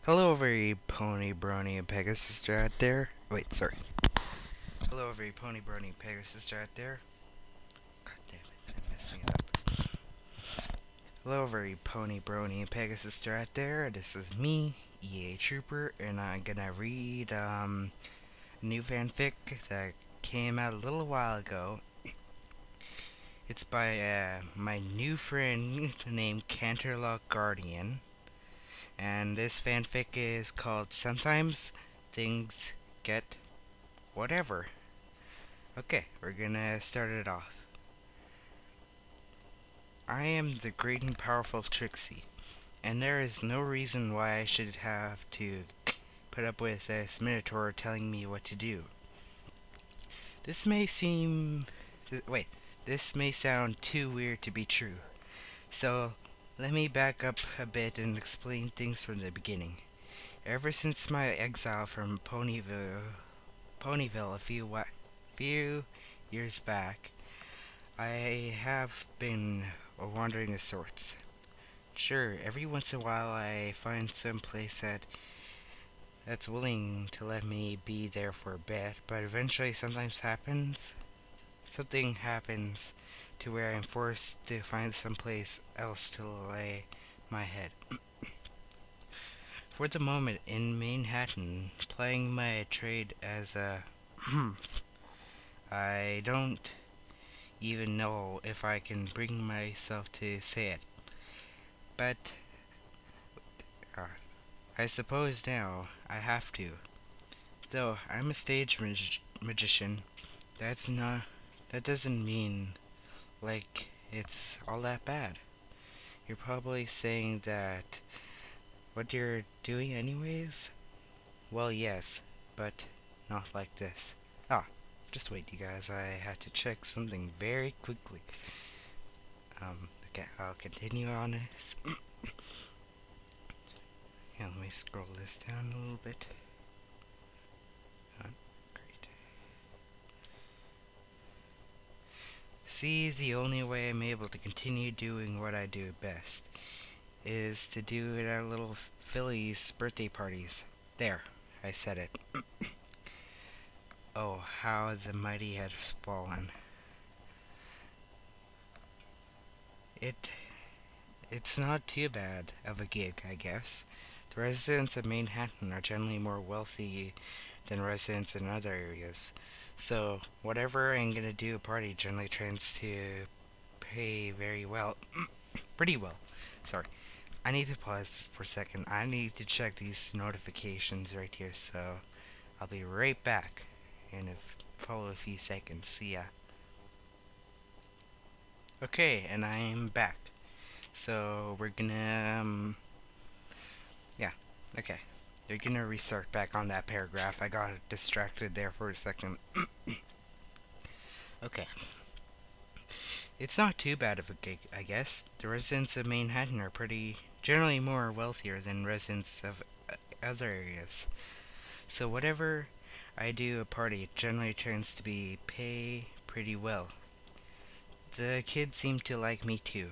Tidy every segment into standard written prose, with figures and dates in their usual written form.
Hello, every pony, brony, and Pegasus out there. Wait, sorry. Hello, every pony, brony, and Pegasus out there. God damn it, I'm messing it up. Hello, every pony, brony, and Pegasus out there. This is me, EA Trooper, and I'm gonna read a new fanfic that came out a little while ago. It's by my new friend named Canterlock Guardian. And this fanfic is called Sometimes Things Get Whatever. Okay, we're gonna start it off. I am the great and powerful Trixie, and there is no reason why I should have to put up with this Minotaur telling me what to do. This may seem... wait, this may sound too weird to be true. So, let me back up a bit and explain things from the beginning. Ever since my exile from Ponyville a few years back, I have been a wandering of sorts. Sure, every once in a while I find some place that's willing to let me be there for a bit, but eventually something happens to where I'm forced to find some place else to lay my head. For the moment in Manhattan, playing my trade as a I don't even know if I can bring myself to say it. But uh, I suppose now I have to. Though I'm a stage magician, that doesn't mean like it's all that bad. You're probably saying that what you're doing anyways? Well, yes, but not like this. Just wait, you guys. I had to check something very quickly. Okay, I'll continue on this. Yeah, let me scroll this down a little bit. Great. See, the only way I'm able to continue doing what I do best is to do it at little Philly's birthday parties. There, I said it. Oh, how the mighty has fallen. It's not too bad of a gig, I guess. The residents of Manhattan are generally more wealthy than residents in other areas. So, whatever I'm gonna do at a party generally tends to pay very well. Pretty well. Sorry. I need to pause for a second. I need to check these notifications right here, so I'll be right back in a few seconds. See ya. Okay, and I'm back. So we're gonna yeah, okay. You're gonna restart back on that paragraph. I got distracted there for a second. Okay. It's not too bad of a gig, I guess. The residents of Manhattan are generally more wealthier than residents of other areas. So whatever I do a party, it generally turns to be pay pretty well. The kids seem to like me too.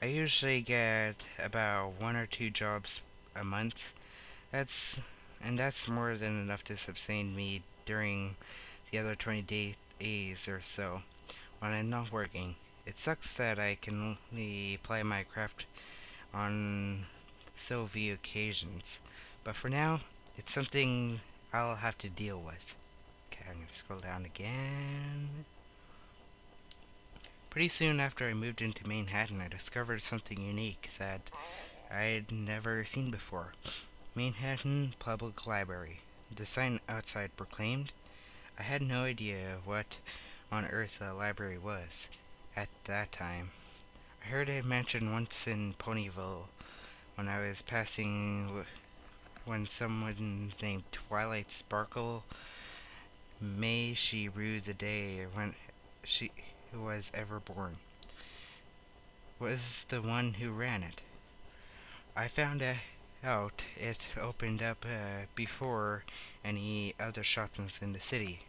I usually get about 1 or 2 jobs a month. That's more than enough to sustain me during the other 20 days or so when I'm not working. It sucks that I can only apply my craft on so few occasions, but for now, it's something I'll have to deal with. Okay, I'm gonna scroll down again. Pretty soon after I moved into Manhattan, I discovered something unique that I'd never seen before. Manhattan Public Library. The sign outside proclaimed. I had no idea what on earth a library was at that time. I heard it mentioned once in Ponyville when I was passing when someone named Twilight Sparkle, may she rue the day when she was ever born, was the one who ran it. I found out it opened up before any other shops in the city.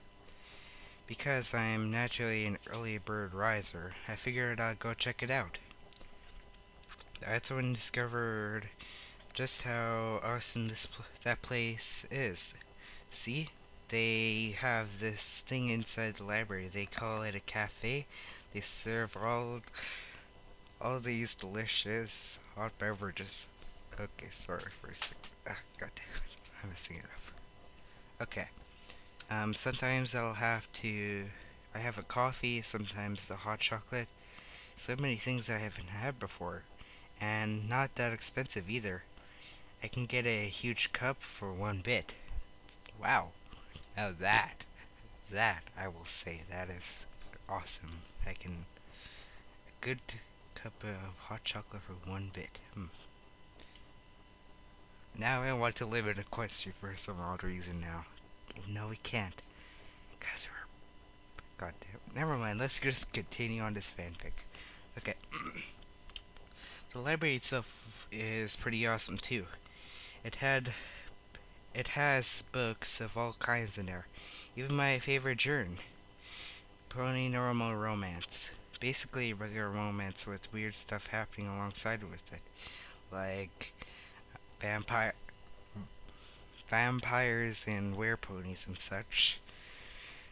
Because I'm naturally an early bird riser, I figured I'd go check it out. That's when I discovered just how awesome that place is. See? They have this thing inside the library. They call it a cafe. They serve all these delicious hot beverages. Okay, sorry for a second. God damn it. I'm messing it up. Okay. Sometimes I have a coffee, sometimes a hot chocolate. So many things I haven't had before. And not that expensive either. I can get a huge cup for 1 bit. Wow. Now that I will say, that is awesome. I can a good cup of hot chocolate for 1 bit. Now I want to live in a question for some odd reason now. No, we can't. Cause we're goddamn. Never mind. Let's just continue on this fanfic. Okay. The library itself is pretty awesome too. It had it has books of all kinds in there. Even my favorite genre, pony normal romance. Basically regular romance with weird stuff happening alongside with it. Like vampire vampires and wereponies and such.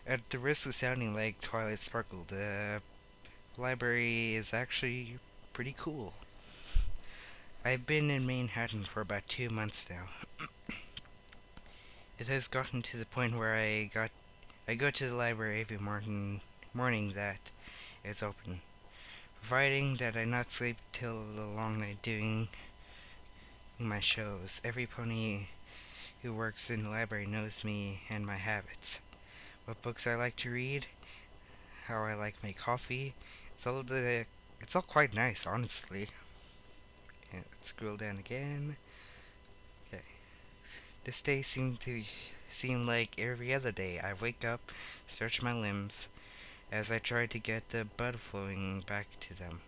At the risk of sounding like Twilight Sparkle, the library is actually pretty cool. I've been in Manhattan for about 2 months now. It has gotten to the point where I go to the library every morning that it's open, providing that I not sleep till the long night doing my shows. Every pony who works in the library knows me and my habits, what books I like to read, how I like my coffee. It's all quite nice, honestly. Okay, let's scroll down again. Okay. This day seem like every other day. I wake up, stretch my limbs as I try to get the blood flowing back to them.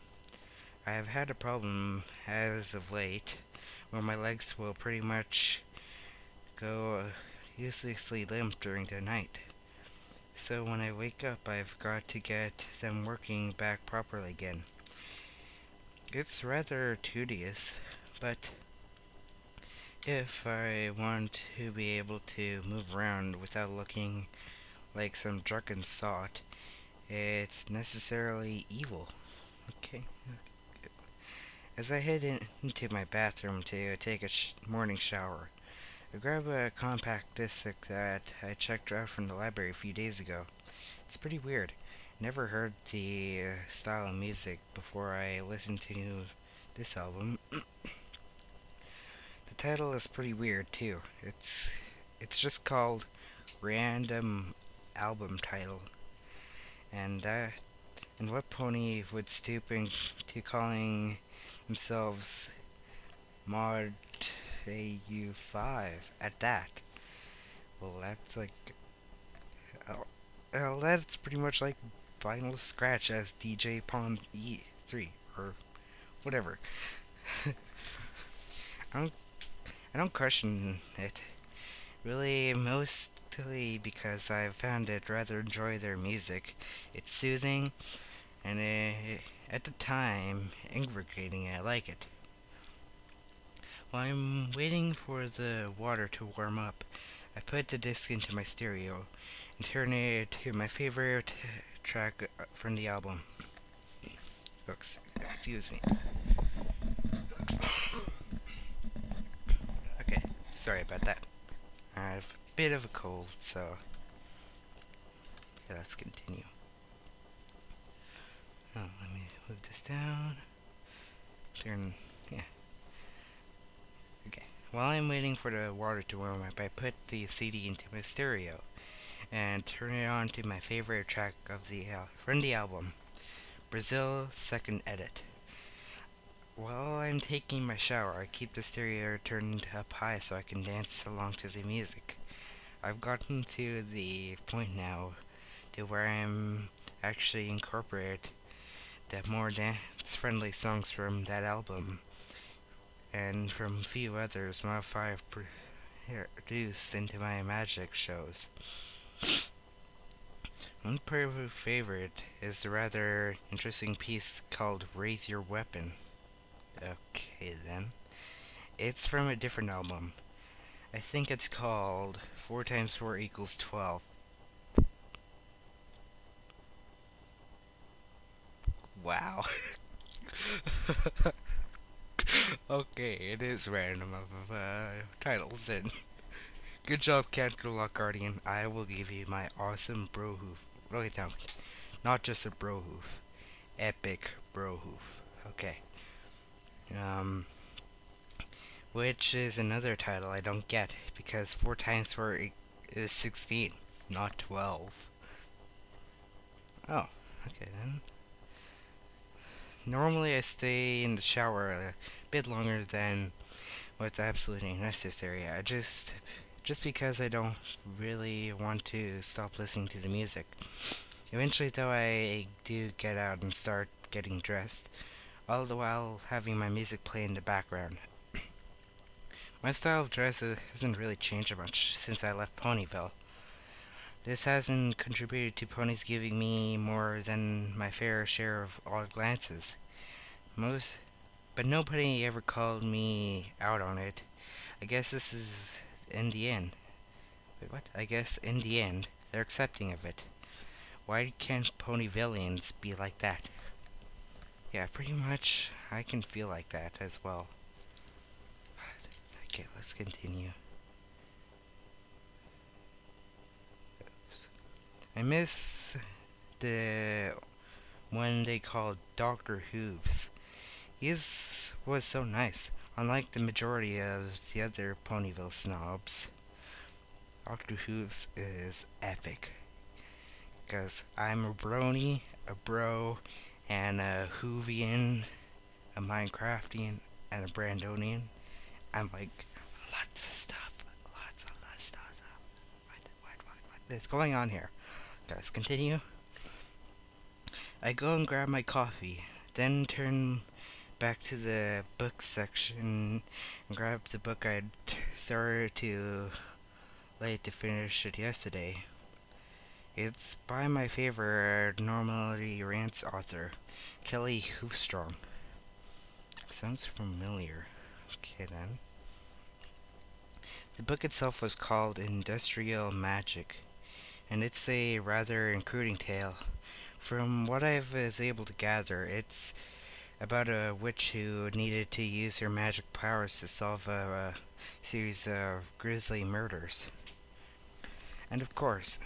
I have had a problem as of late where my legs will pretty much go uselessly limp during the night. So when I wake up, I've got to get them working back properly again. It's rather tedious, but if I want to be able to move around without looking like some drunken sot, it's necessarily evil. Okay. As I head into my bathroom to take a morning shower, I grab a compact disc that I checked out from the library a few days ago. It's pretty weird. Never heard the style of music before I listened to this album. The title is pretty weird too. It's just called Random Album Title, and what pony would stoop into calling themselves Mod AU5 at that? Well, that's like, that's pretty much like Vinyl Scratch as DJ Pawn E3 or whatever. I don't I don't question it. Really, mostly because I've found it rather enjoy their music. It's soothing, and at the time, invigorating. I like it. While I'm waiting for the water to warm up, I put the disc into my stereo and turn it to my favorite track from the album. Excuse me. Okay, sorry about that. I have a bit of a cold, so yeah, let's continue. Oh, let me move this down. Yeah. Okay. While I'm waiting for the water to warm up, I put the CD into my stereo and turn it on to my favorite track of from the album, Brazil Second Edit. While I'm taking my shower, I keep the stereo turned up high so I can dance along to the music. I've gotten to the point now to where I'm actually incorporate the more dance-friendly songs from that album and from a few others I've produced into my magic shows. One favorite is the rather interesting piece called Raise Your Weapon. Okay then. It's from a different album. I think it's called 4 times 4 equals 12. Wow. Okay, it is random of titles then. Good job, Cantor Lock Guardian. I will give you my awesome bro hoof. Wait, no, not just a bro hoof. Epic bro hoof. Okay. Um, which is another title I don't get because 4 times 4 is 16, not 12. Oh, okay then. Normally I stay in the shower a bit longer than what's absolutely necessary. Just because I don't really want to stop listening to the music. Eventually though I do get out and start getting dressed, all the while having my music play in the background. My style of dress hasn't really changed much since I left Ponyville. This hasn't contributed to ponies giving me more than my fair share of odd glances. Most, but nobody ever called me out on it. I guess this is in the end. Wait, what? I guess in the end, they're accepting of it. Why can't Ponyvillians be like that? Yeah, pretty much, I can feel like that as well. Okay, let's continue. Oops. I miss the one they called Dr. Hooves. Was so nice, unlike the majority of the other Ponyville snobs. Dr. Hooves is epic. Because I'm a brony, a bro, and a Hoovian, a Minecraftian, and a Brandonian. I'm like, lots of stuff. Lots of stuff. What is going on here? Let's continue. I go and grab my coffee, then turn back to the book section and grab the book I'd started too late to finish it yesterday. It's by my favorite Normality Rants author, Kelly Hoofstrong. Sounds familiar. Okay then. The book itself was called Industrial Magic, and it's a rather intriguing tale. From what I was able to gather, it's about a witch who needed to use her magic powers to solve a series of grisly murders. And of course,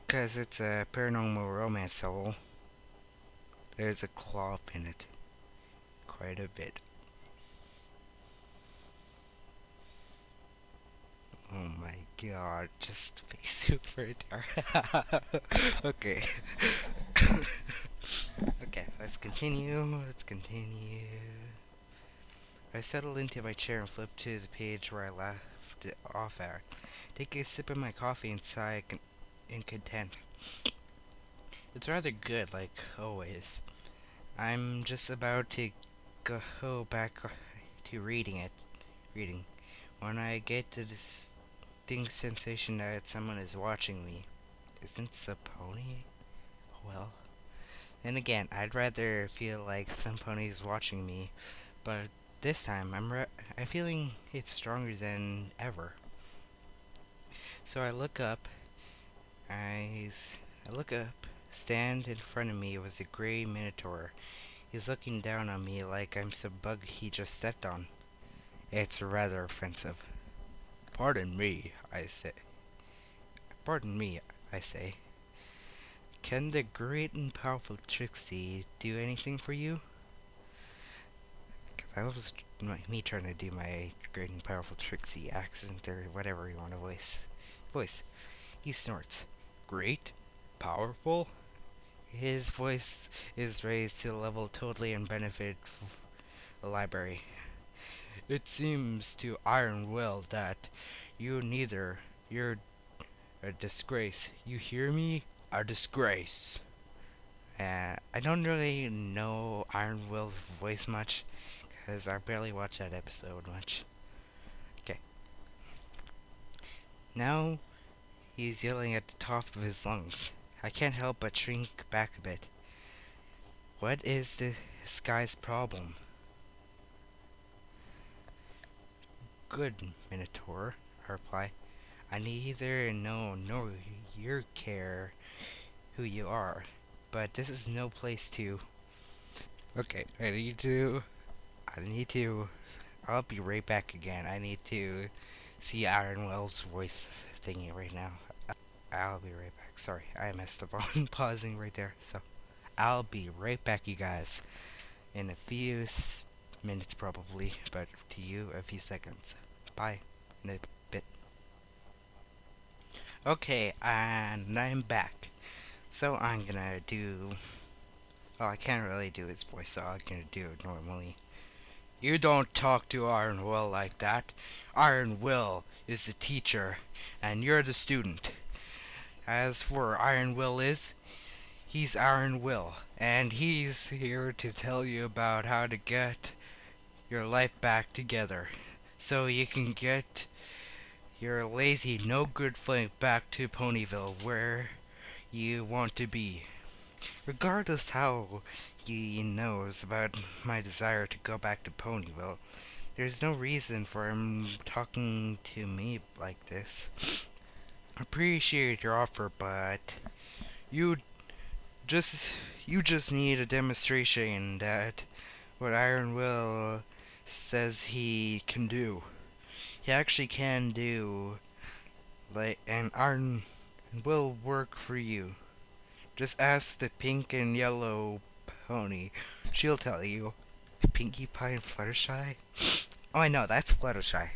because it's a paranormal romance novel, there's a clop in it. Quite a bit. Oh my god, just be super dark. Okay. Okay, let's continue. I settled into my chair and flipped to the page where I left it off at. Take a sip of my coffee and sigh in content. It's rather good, like always. I'm just about to go back to reading. When I get the distinct sensation that someone is watching me. Isn't this a pony? Well, then again, I'd rather feel like some pony's watching me, but this time I'm feeling it's stronger than ever. So I look up. I look up. Stand in front of me was a gray minotaur. He's looking down on me like I'm some bug he just stepped on. It's rather offensive. Pardon me, I say. Pardon me, I say. Can the great and powerful Trixie do anything for you? That was me trying to do my great and powerful Trixie accent or whatever you want to voice. He snorts. Great? Powerful? His voice is raised to the level totally unbenefit the library. It seems to Iron Will that you're a disgrace. You hear me? A disgrace. I don't really know Iron Will's voice much, because I barely watched that episode much. Okay. Now he's yelling at the top of his lungs. I can't help but shrink back a bit. What is this guy's problem? good, Minotaur, I reply. I neither know nor you care who you are, but this is no place to... Okay, I need to, I'll be right back again. I need to see Ironwell's voice thingy right now. I'll be right back. Sorry, I messed up on pausing right there. So, I'll be right back, you guys, in a few minutes probably, but to you, a few seconds. Bye. In a bit. Okay, and I'm back. So I'm gonna do... Well, I can't really do his voice, so I'm gonna do it normally. You don't talk to Iron Will like that. Iron Will is the teacher, and you're the student. As for Iron Will he's Iron Will, and he's here to tell you about how to get your life back together, so you can get your lazy, no good flank back to Ponyville, where you want to be. Regardless how he knows about my desire to go back to Ponyville, there's no reason for him talking to me like this. I appreciate your offer, but you just need a demonstration that what Iron Will says he can do. He actually can do, like, and Iron will work for you. Just ask the pink and yellow pony. She'll tell you. Pinkie Pie and Fluttershy? Oh, I know, that's Fluttershy.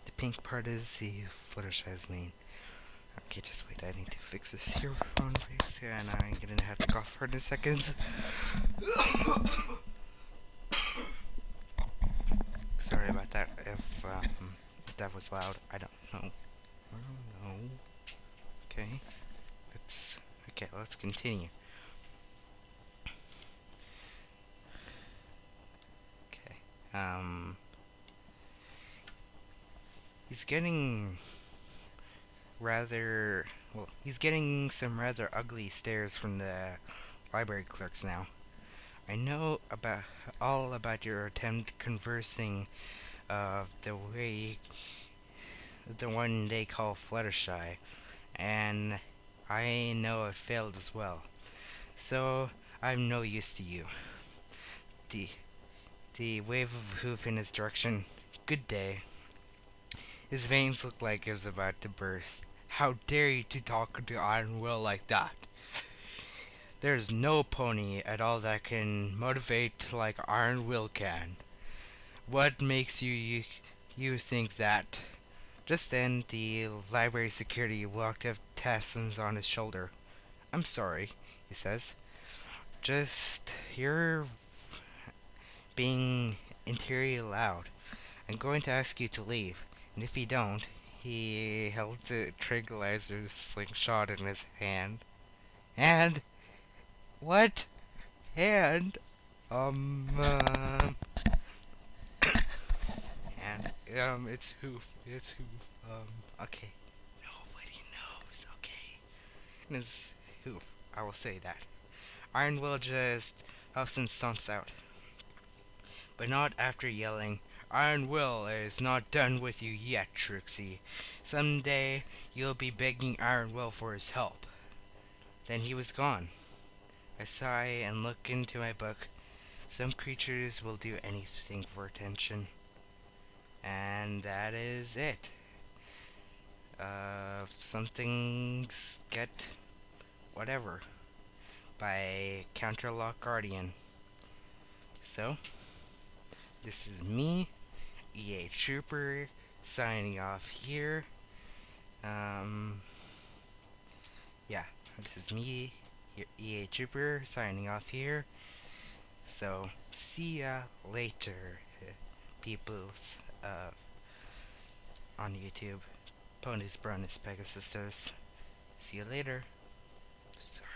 The pink part is the Fluttershy's main. Okay, just wait, I need to fix this earphone fix, and I'm gonna have to cough for 10 seconds. Sorry about that, if that was loud, I don't know. I don't know. Okay, let's continue. Okay, he's getting he's getting some rather ugly stares from the library clerks now. I know all about your attempt conversing of the one they call Fluttershy, and I know it failed as well. So I'm no use to you. The wave of hoof in his direction. Good day. His veins looked like it was about to burst. How dare you to talk to Iron Will like that? There's no pony at all that can motivate like Iron Will can. What makes you think that? Just then, the library security walked up, taps him on his shoulder. I'm sorry, he says. You're being entirely loud. I'm going to ask you to leave, and if you don't, he held the tranquilizer slingshot in his hand. And what? And it's hoof. Okay. Nobody knows. Okay. And it's hoof. I will say that. Iron Will just huffs and stomps out, but not after yelling, Iron Will is not done with you yet, Trixie. Someday you'll be begging Iron Will for his help. Then he was gone. I sigh and look into my book. Some creatures will do anything for attention. And that is it. Some things get whatever by Counterlock Guardian. So, this is me, EA Trooper, signing off here. Yeah, this is me, EA Trooper, signing off here. So, see ya later, peoples on YouTube. Ponies, Brownies, Pegasus. See you later. Sorry.